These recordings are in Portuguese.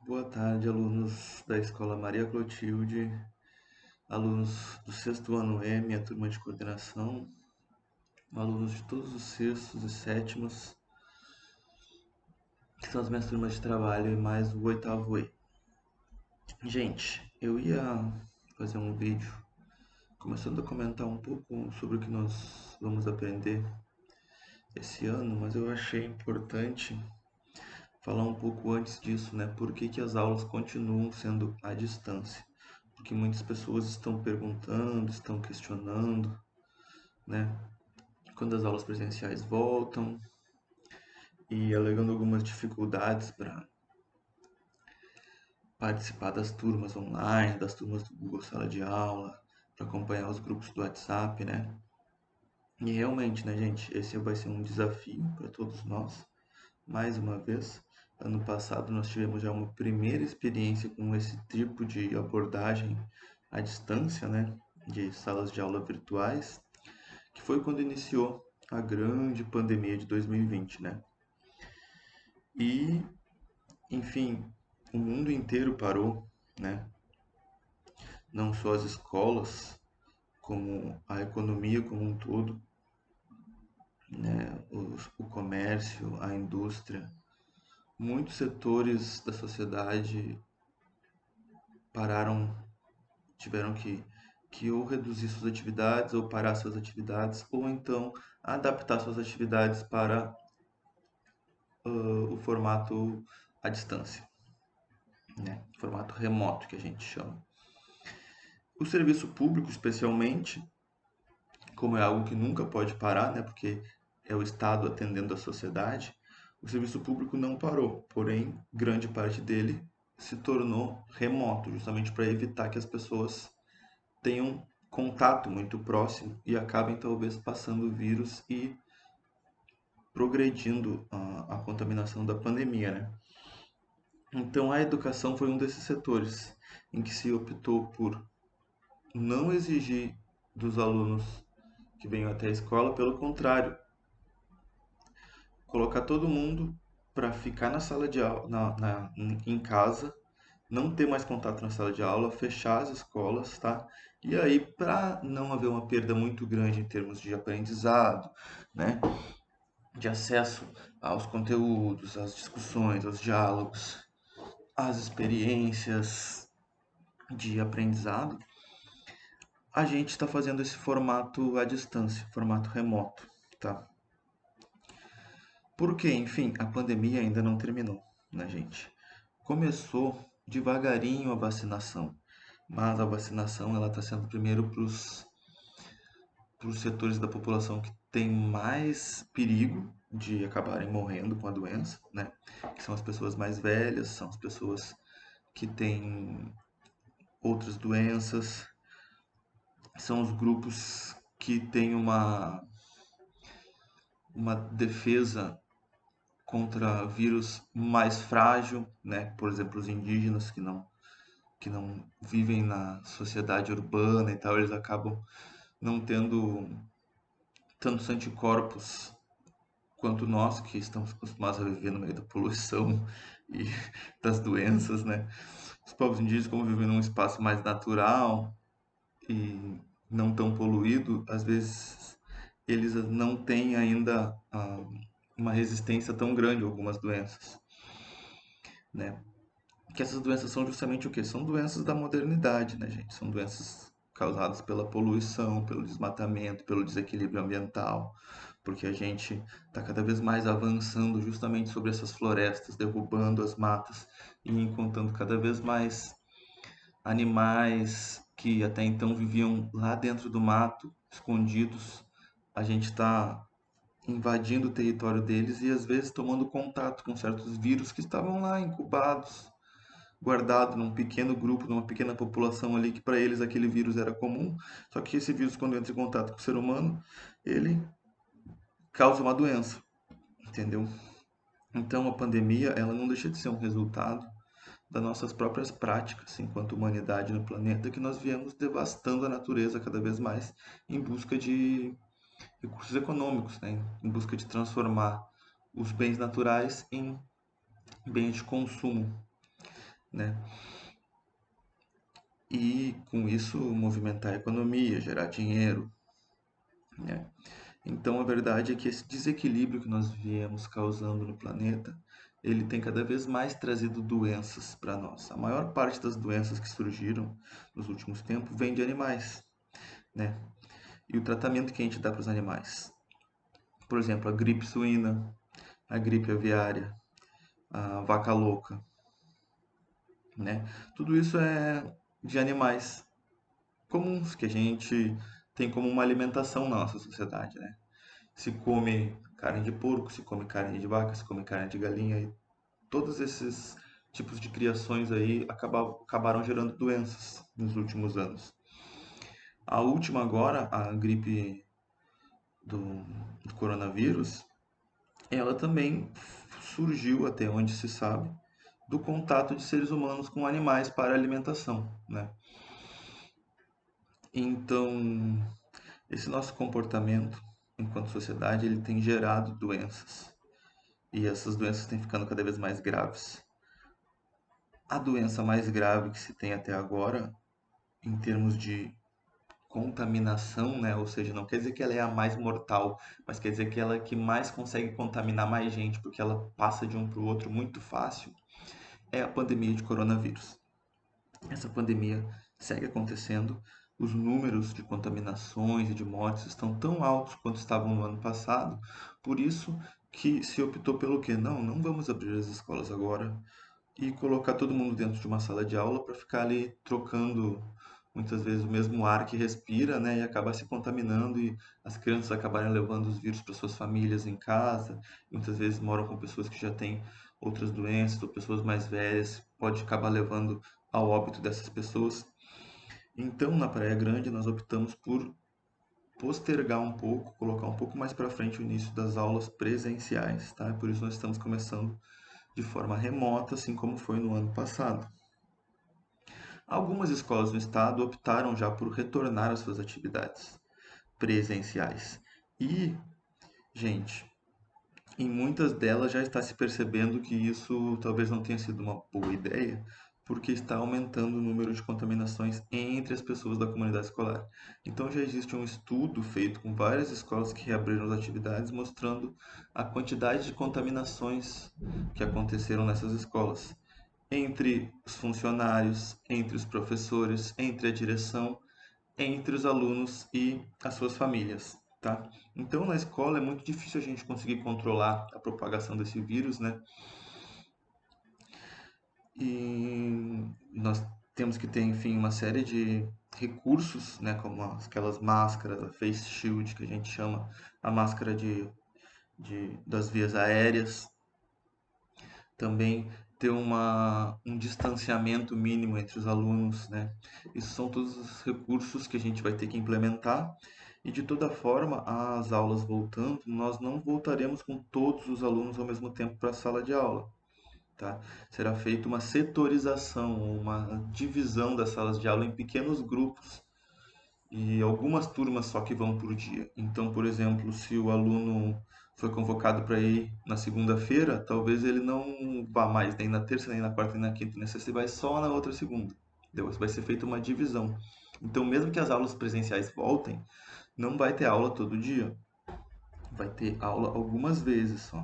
Boa tarde, alunos da Escola Maria Clotilde, alunos do sexto ano E, minha turma de coordenação, alunos de todos os sextos e sétimos, que são as minhas turmas de trabalho, e mais o oitavo E. Gente, eu ia fazer um vídeo começando a comentar um pouco sobre o que nós vamos aprender esse ano, mas eu achei importante falar um pouco antes disso, né? Por que que as aulas continuam sendo à distância? Porque muitas pessoas estão perguntando, estão questionando, né? Quando as aulas presenciais voltam e alegando algumas dificuldades para participar das turmas online, das turmas do Google Sala de Aula, para acompanhar os grupos do WhatsApp, né? E realmente, né, gente, esse vai ser um desafio para todos nós. Mais uma vez, ano passado nós tivemos já uma primeira experiência com esse tipo de abordagem à distância, né, de salas de aula virtuais, que foi quando iniciou a grande pandemia de 2020, né? E, enfim, o mundo inteiro parou, né? Não só as escolas, como a economia como um todo, né? O comércio, a indústria, muitos setores da sociedade pararam, tiveram que ou reduzir suas atividades, ou parar suas atividades, ou então adaptar suas atividades para o formato à distância, né? Formato remoto que a gente chama. O serviço público, especialmente, como é algo que nunca pode parar, né? Porque é o Estado atendendo a sociedade, o serviço público não parou, porém, grande parte dele se tornou remoto, justamente para evitar que as pessoas tenham contato muito próximo e acabem talvez passando o vírus e progredindo a contaminação da pandemia, né? Então a educação foi um desses setores em que se optou por não exigir dos alunos que venham até a escola, pelo contrário, colocar todo mundo para ficar na sala de aula, em casa, não ter mais contato na sala de aula, fechar as escolas, tá? E aí, para não haver uma perda muito grande em termos de aprendizado, né, de acesso aos conteúdos, às discussões, aos diálogos, às experiências de aprendizado, a gente está fazendo esse formato à distância, formato remoto, tá? Porque, enfim, a pandemia ainda não terminou, né, gente? Começou devagarinho a vacinação, mas a vacinação ela está sendo primeiro para os setores da população que tem mais perigo de acabarem morrendo com a doença, né? Que são as pessoas mais velhas, são as pessoas que têm outras doenças, são os grupos que têm uma defesa contra vírus mais frágil, né? Por exemplo, os indígenas que não vivem na sociedade urbana e tal, eles acabam não tendo tantos anticorpos quanto nós, que estamos acostumados a viver no meio da poluição e das doenças, né? Os povos indígenas, como vivem num espaço mais natural e não tão poluído, às vezes eles não têm ainda uma resistência tão grande a algumas doenças, né? Que essas doenças são justamente o quê? São doenças da modernidade, né, gente? São doenças causadas pela poluição, pelo desmatamento, pelo desequilíbrio ambiental, porque a gente está cada vez mais avançando justamente sobre essas florestas, derrubando as matas e encontrando cada vez mais animais que até então viviam lá dentro do mato, escondidos. A gente está invadindo o território deles e às vezes tomando contato com certos vírus que estavam lá incubados, guardado num pequeno grupo, numa pequena população ali, que para eles aquele vírus era comum. Só que esse vírus, quando entra em contato com o ser humano, ele causa uma doença, entendeu? Então a pandemia, ela não deixa de ser um resultado das nossas próprias práticas enquanto humanidade no planeta, que nós viemos devastando a natureza cada vez mais em busca de recursos econômicos, né? Em busca de transformar os bens naturais em bens de consumo. né? E com isso movimentar a economia, gerar dinheiro, né? Então a verdade é que esse desequilíbrio que nós viemos causando no planeta, ele tem cada vez mais trazido doenças para nós. A maior parte das doenças que surgiram nos últimos tempos vem de animais, né? E o tratamento que a gente dá para os animais. Por exemplo, a gripe suína, a gripe aviária, a vaca louca, né? Tudo isso é de animais comuns que a gente tem como uma alimentação na nossa sociedade, né? Se come carne de porco, se come carne de vaca, se come carne de galinha, e todos esses tipos de criações aí acabaram gerando doenças nos últimos anos. A última agora, a gripe do, do coronavírus, ela também surgiu, até onde se sabe, do contato de seres humanos com animais para alimentação, né? Então, esse nosso comportamento enquanto sociedade, ele tem gerado doenças. E essas doenças têm ficando cada vez mais graves. A doença mais grave que se tem até agora, em termos de contaminação, né? Ou seja, não quer dizer que ela é a mais mortal, mas quer dizer que ela é que mais consegue contaminar mais gente, porque ela passa de um para o outro muito fácil, é a pandemia de coronavírus. Essa pandemia segue acontecendo, os números de contaminações e de mortes estão tão altos quanto estavam no ano passado, por isso que se optou pelo quê? Não, não vamos abrir as escolas agora e colocar todo mundo dentro de uma sala de aula para ficar ali trocando muitas vezes o mesmo ar que respira, né, e acabar se contaminando e as crianças acabarem levando os vírus para suas famílias em casa, muitas vezes moram com pessoas que já têm outras doenças ou pessoas mais velhas, pode acabar levando ao óbito dessas pessoas. Então, na Praia Grande, nós optamos por postergar um pouco, colocar um pouco mais para frente o início das aulas presenciais, tá? Por isso nós estamos começando de forma remota, assim como foi no ano passado. Algumas escolas no estado optaram já por retornar às suas atividades presenciais. E, gente, em muitas delas já está se percebendo que isso talvez não tenha sido uma boa ideia, porque está aumentando o número de contaminações entre as pessoas da comunidade escolar. Então já existe um estudo feito com várias escolas que reabriram as atividades, mostrando a quantidade de contaminações que aconteceram nessas escolas, entre os funcionários, entre os professores, entre a direção, entre os alunos e as suas famílias, tá? Então, na escola é muito difícil a gente conseguir controlar a propagação desse vírus, né? E nós temos que ter, enfim, uma série de recursos, né, como aquelas máscaras, a face shield que a gente chama, a máscara das vias aéreas, também ter um distanciamento mínimo entre os alunos, né? Isso são todos os recursos que a gente vai ter que implementar e de toda forma, as aulas voltando, nós não voltaremos com todos os alunos ao mesmo tempo para a sala de aula, tá? Será feita uma setorização, uma divisão das salas de aula em pequenos grupos e algumas turmas só que vão por dia. Então, por exemplo, se o aluno foi convocado para ir na segunda-feira, talvez ele não vá mais nem na terça, nem na quarta, nem na quinta, nem na sexta, ele vai só na outra segunda. Entendeu? Vai ser feita uma divisão. Então, mesmo que as aulas presenciais voltem, não vai ter aula todo dia. Vai ter aula algumas vezes só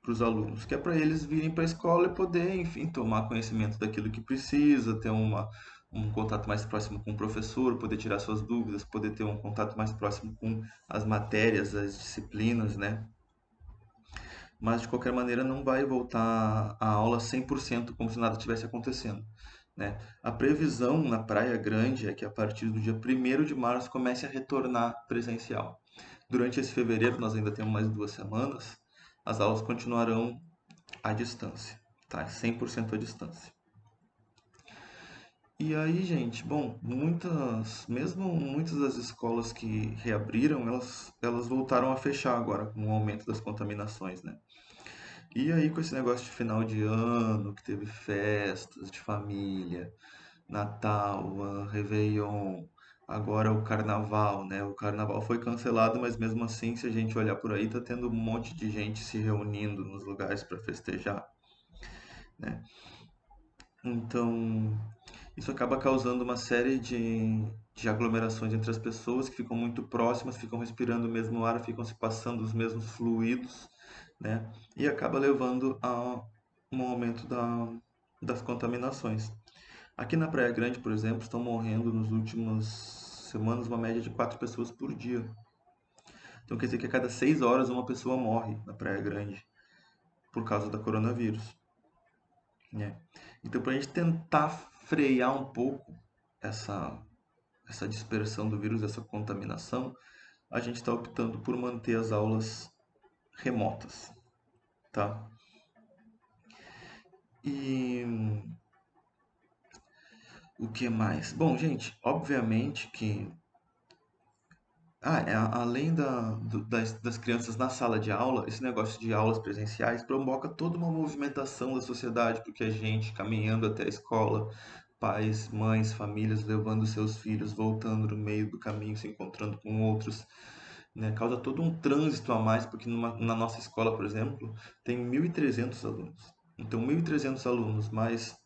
para os alunos, que é para eles virem para a escola e poder, enfim, tomar conhecimento daquilo que precisa, ter um contato mais próximo com o professor, poder tirar suas dúvidas, poder ter um contato mais próximo com as matérias, as disciplinas, né? Mas de qualquer maneira não vai voltar a aula 100% como se nada tivesse acontecendo, né? A previsão na Praia Grande é que a partir do dia 1º de março comece a retornar presencial. Durante esse fevereiro, nós ainda temos mais 2 semanas, as aulas continuarão à distância, tá? 100% à distância. E aí, gente, bom, mesmo muitas das escolas que reabriram, elas voltaram a fechar agora com o aumento das contaminações, né? E aí, com esse negócio de final de ano, que teve festas de família, Natal, Réveillon, agora o Carnaval, né? O Carnaval foi cancelado, mas mesmo assim, se a gente olhar por aí, tá tendo um monte de gente se reunindo nos lugares para festejar, né? Então, isso acaba causando uma série de aglomerações entre as pessoas que ficam muito próximas, ficam respirando o mesmo ar, ficam se passando os mesmos fluidos, né? E acaba levando a um aumento das contaminações. Aqui na Praia Grande, por exemplo, estão morrendo nos últimos semanas uma média de 4 pessoas por dia. Então quer dizer que a cada 6 horas uma pessoa morre na Praia Grande por causa da coronavírus, né? Então, para a gente tentar frear um pouco essa, essa dispersão do vírus, essa contaminação, a gente está optando por manter as aulas remotas, tá? E o que mais? Bom, gente, obviamente que além das crianças na sala de aula, esse negócio de aulas presenciais provoca toda uma movimentação da sociedade, porque a gente caminhando até a escola, pais, mães, famílias levando seus filhos, voltando no meio do caminho, se encontrando com outros, né? Causa todo um trânsito a mais, porque na nossa escola, por exemplo, tem 1.300 alunos. Então, 1.300 alunos, mais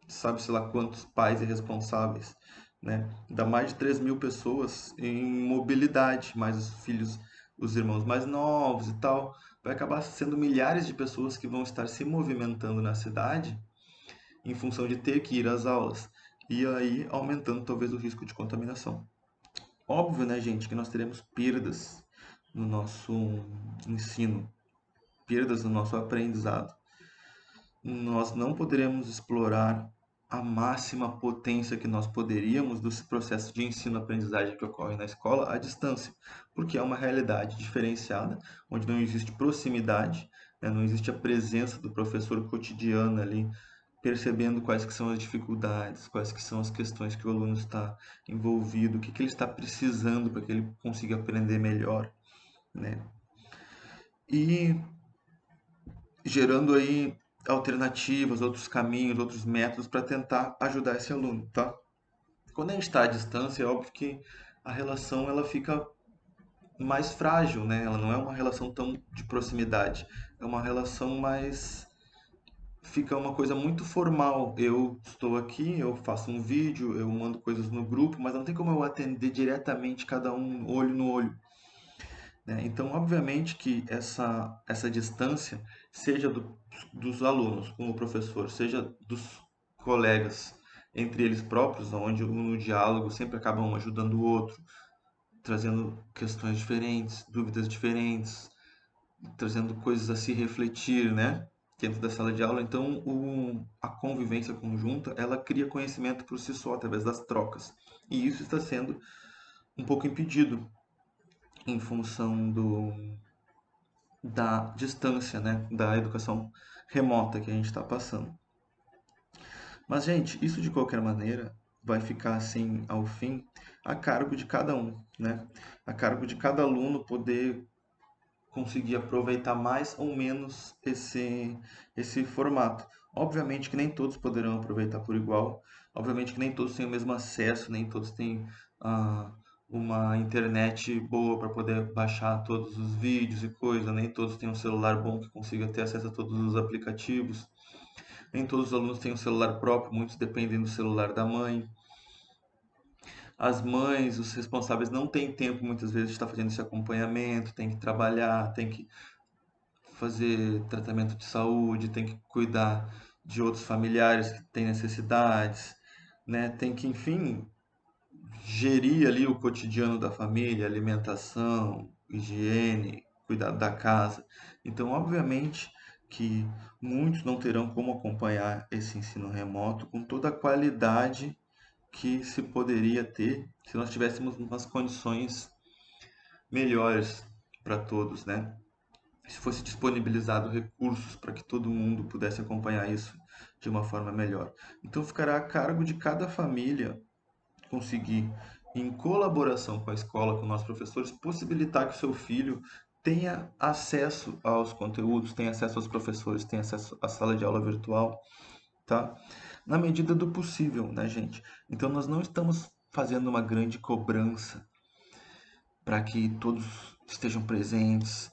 sabe-se lá quantos pais irresponsáveis, né? Dá mais de 3.000 pessoas em mobilidade, mais os filhos, os irmãos mais novos e tal. Vai acabar sendo milhares de pessoas que vão estar se movimentando na cidade em função de ter que ir às aulas. E aí aumentando talvez o risco de contaminação. Óbvio, né, gente, que nós teremos perdas no nosso ensino, perdas no nosso aprendizado. Nós não poderemos explorar a máxima potência que nós poderíamos dos processos de ensino-aprendizagem que ocorrem na escola à distância, porque é uma realidade diferenciada, onde não existe proximidade, né, não existe a presença do professor cotidiano ali, percebendo quais que são as dificuldades, quais que são as questões que o aluno está envolvido, o que que ele está precisando para que ele consiga aprender melhor, né? E gerando aí alternativas, outros caminhos, outros métodos para tentar ajudar esse aluno, tá? Quando a gente está à distância, é óbvio que a relação ela fica mais frágil, né? Ela não é uma relação tão de proximidade, é uma relação mais fica uma coisa muito formal. Eu estou aqui, eu faço um vídeo, eu mando coisas no grupo, mas não tem como eu atender diretamente cada um olho no olho, né? Então, obviamente que essa distância, seja dos alunos com o professor, seja dos colegas entre eles próprios, onde no diálogo sempre acaba um ajudando o outro, trazendo questões diferentes, dúvidas diferentes, trazendo coisas a se refletir, né? Dentro da sala de aula. Então, a convivência conjunta, ela cria conhecimento por si só, através das trocas. E isso está sendo um pouco impedido em função da distância, né, da educação remota que a gente está passando. Mas, gente, isso de qualquer maneira vai ficar assim ao fim a cargo de cada um, né? A cargo de cada aluno poder conseguir aproveitar mais ou menos esse formato. Obviamente que nem todos poderão aproveitar por igual, obviamente que nem todos têm o mesmo acesso, nem todos têm ah, uma internet boa para poder baixar todos os vídeos e coisa, nem todos têm um celular bom que consiga ter acesso a todos os aplicativos, nem todos os alunos têm um celular próprio, muitos dependem do celular da mãe. As mães, os responsáveis não têm tempo muitas vezes de estar fazendo esse acompanhamento, tem que trabalhar, tem que fazer tratamento de saúde, tem que cuidar de outros familiares que têm necessidades, né? Tem que, enfim, gerir ali o cotidiano da família, alimentação, higiene, cuidar da casa. Então, obviamente que muitos não terão como acompanhar esse ensino remoto com toda a qualidade que se poderia ter se nós tivéssemos umas condições melhores para todos, né? Se fosse disponibilizado recursos para que todo mundo pudesse acompanhar isso de uma forma melhor. Então ficará a cargo de cada família conseguir, em colaboração com a escola, com nossos professores, possibilitar que o seu filho tenha acesso aos conteúdos, tenha acesso aos professores, tenha acesso à sala de aula virtual, tá? Na medida do possível, né, gente? Então nós não estamos fazendo uma grande cobrança para que todos estejam presentes,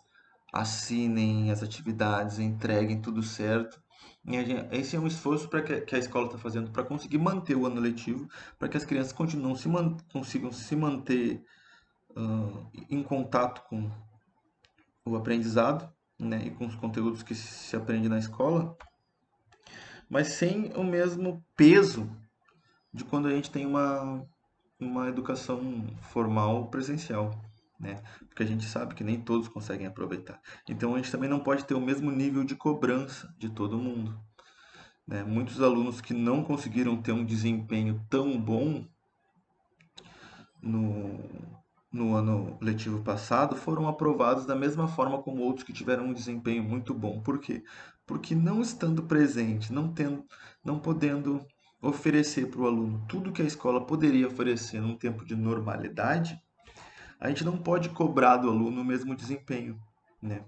assinem as atividades, entreguem tudo certo, E esse é um esforço que a escola está fazendo para conseguir manter o ano letivo, para que as crianças consigam se manter em contato com o aprendizado, né, e com os conteúdos que se aprende na escola, mas sem o mesmo peso de quando a gente tem uma educação formal presencial, né? Porque a gente sabe que nem todos conseguem aproveitar. Então a gente também não pode ter o mesmo nível de cobrança de todo mundo, né? Muitos alunos que não conseguiram ter um desempenho tão bom no, no ano letivo passado foram aprovados da mesma forma como outros que tiveram um desempenho muito bom. Por quê? Porque não estando presente, não podendo oferecer para o aluno tudo que a escola poderia oferecer num tempo de normalidade, a gente não pode cobrar do aluno o mesmo desempenho, né?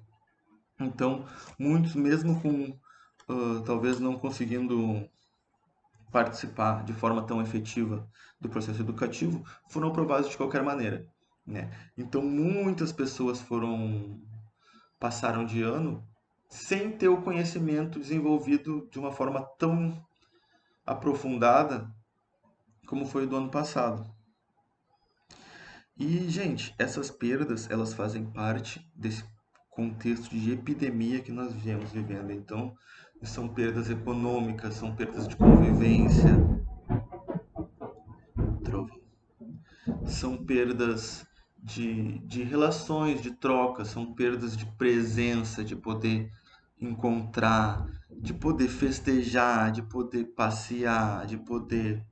Então, muitos, mesmo com talvez não conseguindo participar de forma tão efetiva do processo educativo, foram aprovados de qualquer maneira, né? Então, muitas pessoas passaram de ano sem ter o conhecimento desenvolvido de uma forma tão aprofundada como foi o do ano passado. E, gente, essas perdas, elas fazem parte desse contexto de epidemia que nós viemos vivendo. Então, são perdas econômicas, são perdas de convivência, são perdas de relações, de troca, são perdas de presença, de poder encontrar, de poder festejar, de poder passear, de poder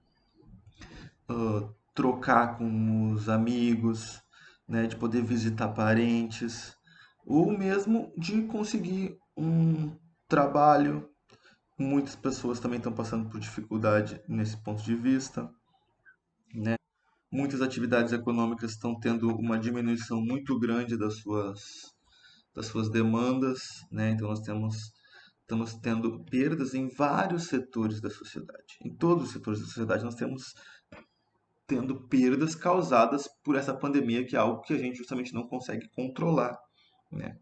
trocar com os amigos, né, de poder visitar parentes, ou mesmo de conseguir um trabalho. Muitas pessoas também estão passando por dificuldade nesse ponto de vista. Muitas atividades econômicas estão tendo uma diminuição muito grande das suas demandas, né? Então estamos tendo perdas em vários setores da sociedade. Em todos os setores da sociedade nós temos tendo perdas causadas por essa pandemia, que é algo que a gente justamente não consegue controlar, né?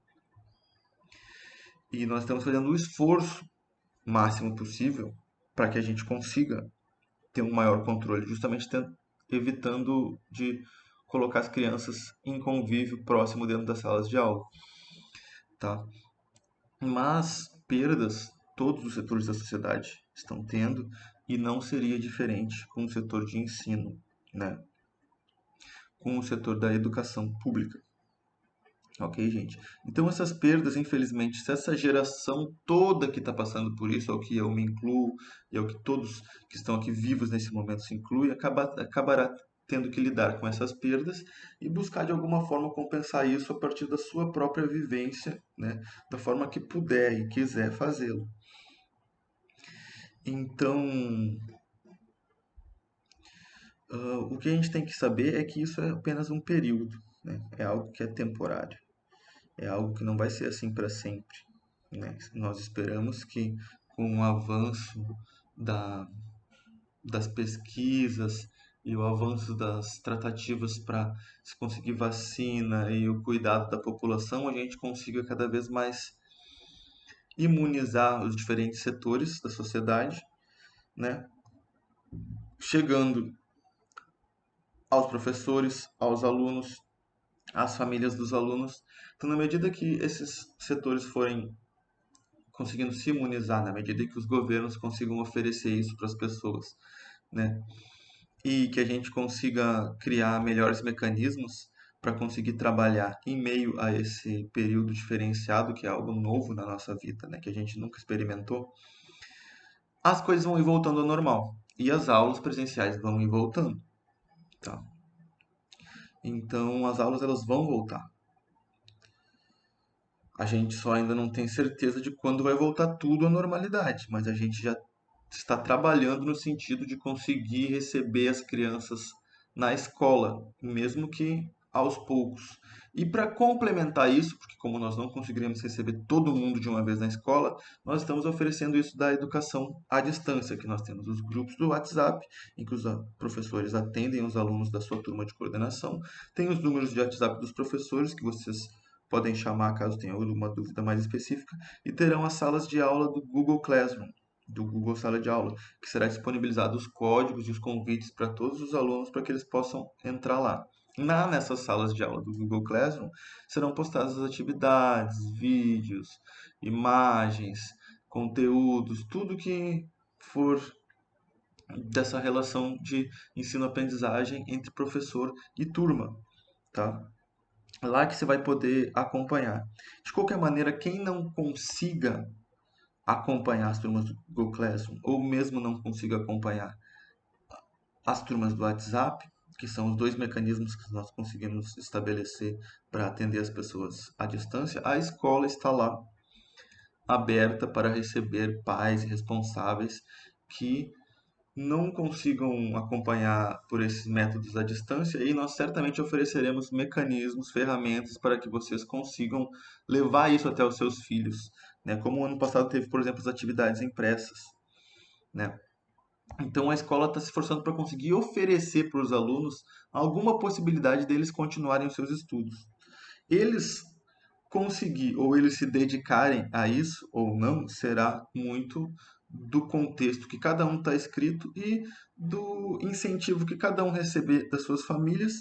E nós estamos fazendo o esforço máximo possível para que a gente consiga ter um maior controle, justamente evitando de colocar as crianças em convívio próximo dentro das salas de aula, tá? Mas perdas todos os setores da sociedade estão tendo e não seria diferente com o setor de ensino, né? Com o setor da educação pública. Ok, gente? Então, essas perdas, infelizmente, se essa geração toda que está passando por isso, ao que eu me incluo, e ao que todos que estão aqui vivos nesse momento se incluem, acabará tendo que lidar com essas perdas e buscar de alguma forma compensar isso a partir da sua própria vivência, né? Da forma que puder e quiser fazê-lo. Então, o que a gente tem que saber é que isso é apenas um período, né? É algo que é temporário. É algo que não vai ser assim para sempre, né? Nós esperamos que com o avanço da, das pesquisas e o avanço das tratativas para se conseguir vacina e o cuidado da população, a gente consiga cada vez mais imunizar os diferentes setores da sociedade, né? Chegando aos professores, aos alunos, às famílias dos alunos. Então, na medida que esses setores forem conseguindo se imunizar, na medida que os governos consigam oferecer isso para as pessoas, né? E que a gente consiga criar melhores mecanismos para conseguir trabalhar em meio a esse período diferenciado, que é algo novo na nossa vida, né? Que a gente nunca experimentou, as coisas vão ir voltando ao normal. E as aulas presenciais vão ir voltando, tá? Então, as aulas elas vão voltar. A gente só ainda não tem certeza de quando vai voltar tudo à normalidade, mas a gente já está trabalhando no sentido de conseguir receber as crianças na escola, mesmo que aos poucos. E para complementar isso, porque como nós não conseguiremos receber todo mundo de uma vez na escola, nós estamos oferecendo isso da educação à distância, que nós temos os grupos do WhatsApp, em que os professores atendem os alunos da sua turma de coordenação, tem os números de WhatsApp dos professores que vocês podem chamar caso tenham alguma dúvida mais específica, e terão as salas de aula do Google Classroom, do Google Sala de Aula, que será disponibilizado os códigos e os convites para todos os alunos para que eles possam entrar lá. Nessas salas de aula do Google Classroom serão postadas as atividades, vídeos, imagens, conteúdos, tudo que for dessa relação de ensino-aprendizagem entre professor e turma, tá? Lá que você vai poder acompanhar. De qualquer maneira, quem não consiga acompanhar as turmas do Google Classroom, ou mesmo não consiga acompanhar as turmas do WhatsApp, que são os dois mecanismos que nós conseguimos estabelecer para atender as pessoas à distância, a escola está lá aberta para receber pais responsáveis que não consigam acompanhar por esses métodos à distância, e nós certamente ofereceremos mecanismos, ferramentas para que vocês consigam levar isso até os seus filhos, né? Como o ano passado teve, por exemplo, as atividades impressas, né? Então a escola está se esforçando para conseguir oferecer para os alunos alguma possibilidade deles continuarem os seus estudos. Eles conseguir ou eles se dedicarem a isso ou não será muito do contexto que cada um está escrito e do incentivo que cada um receber das suas famílias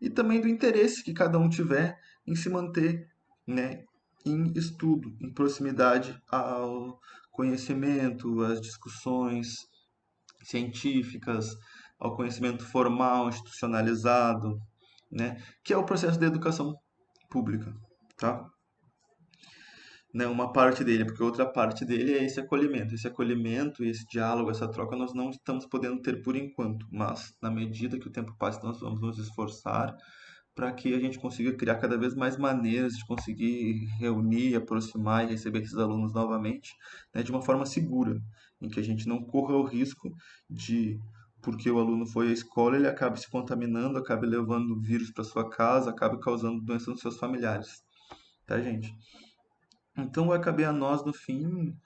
e também do interesse que cada um tiver em se manter, né, em estudo, em proximidade ao conhecimento, às discussões científicas, ao conhecimento formal, institucionalizado, né, que é o processo da educação pública, tá? Né, uma parte dele, porque outra parte dele é esse acolhimento. Esse acolhimento, esse diálogo, essa troca, nós não estamos podendo ter por enquanto, mas na medida que o tempo passa, nós vamos nos esforçar para que a gente consiga criar cada vez mais maneiras de conseguir reunir, aproximar e receber esses alunos novamente, né, de uma forma segura, em que a gente não corra o risco de, porque o aluno foi à escola, ele acabe se contaminando, acabe levando vírus para sua casa, acabe causando doença nos seus familiares, tá, gente? Então vai caber a nós no fim,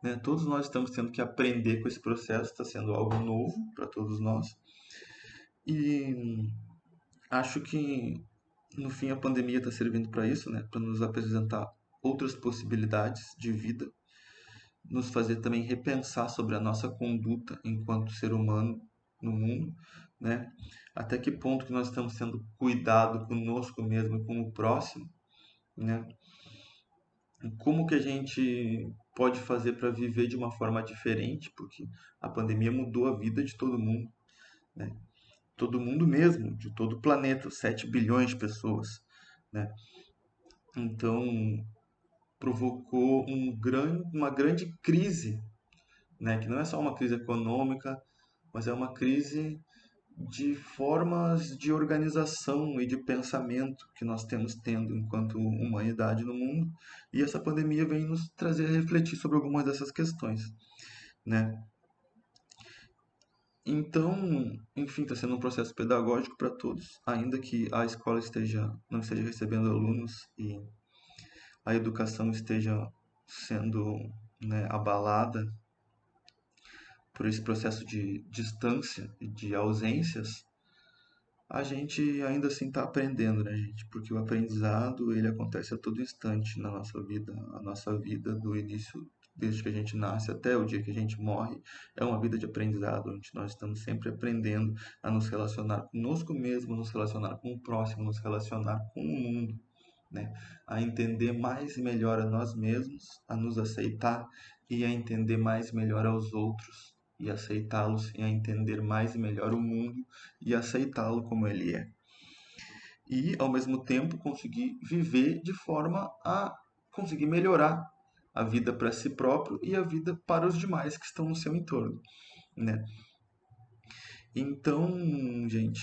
né? Todos nós estamos tendo que aprender com esse processo, está sendo algo novo para todos nós. E acho que no fim a pandemia está servindo para isso, né? Para nos apresentar outras possibilidades de vida, nos fazer também repensar sobre a nossa conduta enquanto ser humano no mundo, né? Até que ponto que nós estamos sendo cuidado conosco mesmo e com o próximo, né? Como que a gente pode fazer para viver de uma forma diferente, porque a pandemia mudou a vida de todo mundo, né? Todo mundo mesmo, de todo o planeta, 7 bilhões de pessoas, né? Então, provocou uma grande crise, né? Que não é só uma crise econômica, mas é uma crise de formas de organização e de pensamento que nós temos tendo enquanto humanidade no mundo, e essa pandemia vem nos trazer a refletir sobre algumas dessas questões, né? Então, enfim, está sendo um processo pedagógico para todos, ainda que a escola não esteja recebendo alunos e a educação esteja sendo, né, abalada por esse processo de distância e de ausências. A gente ainda assim está aprendendo, né, gente? Porque o aprendizado, ele acontece a todo instante na nossa vida. A nossa vida, do início, desde que a gente nasce até o dia que a gente morre, é uma vida de aprendizado, onde nós estamos sempre aprendendo a nos relacionar conosco mesmo, nos relacionar com o próximo, nos relacionar com o mundo, né? A entender mais e melhor a nós mesmos, a nos aceitar e a entender mais e melhor aos outros e aceitá-los e a entender mais e melhor o mundo e aceitá-lo como ele é. E, ao mesmo tempo, conseguir viver de forma a conseguir melhorar a vida para si próprio e a vida para os demais que estão no seu entorno, né? Então, gente,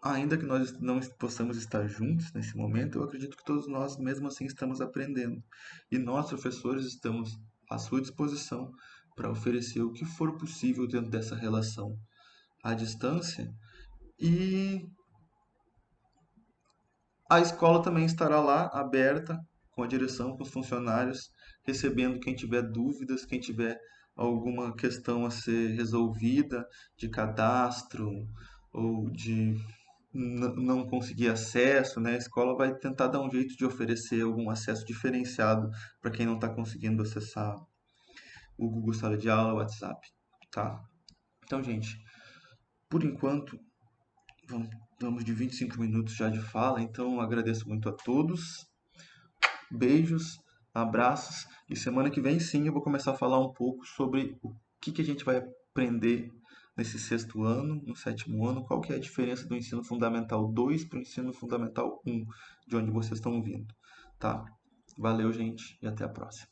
ainda que nós não possamos estar juntos nesse momento, eu acredito que todos nós, mesmo assim, estamos aprendendo. E nós, professores, estamos à sua disposição para oferecer o que for possível dentro dessa relação à distância. E a escola também estará lá, aberta, com a direção, com os funcionários, recebendo quem tiver dúvidas, quem tiver alguma questão a ser resolvida, de cadastro ou de não conseguir acesso, né? A escola vai tentar dar um jeito de oferecer algum acesso diferenciado para quem não está conseguindo acessar o Google Sala de Aula, o WhatsApp, tá? Então, gente, por enquanto, vamos de 25 minutos já de fala, então agradeço muito a todos. Beijos, abraços, e semana que vem sim eu vou começar a falar um pouco sobre o que a gente vai aprender nesse sexto ano, no sétimo ano, qual que é a diferença do ensino fundamental 2 para o ensino fundamental 1, de onde vocês estão vindo, tá? Valeu, gente, e até a próxima.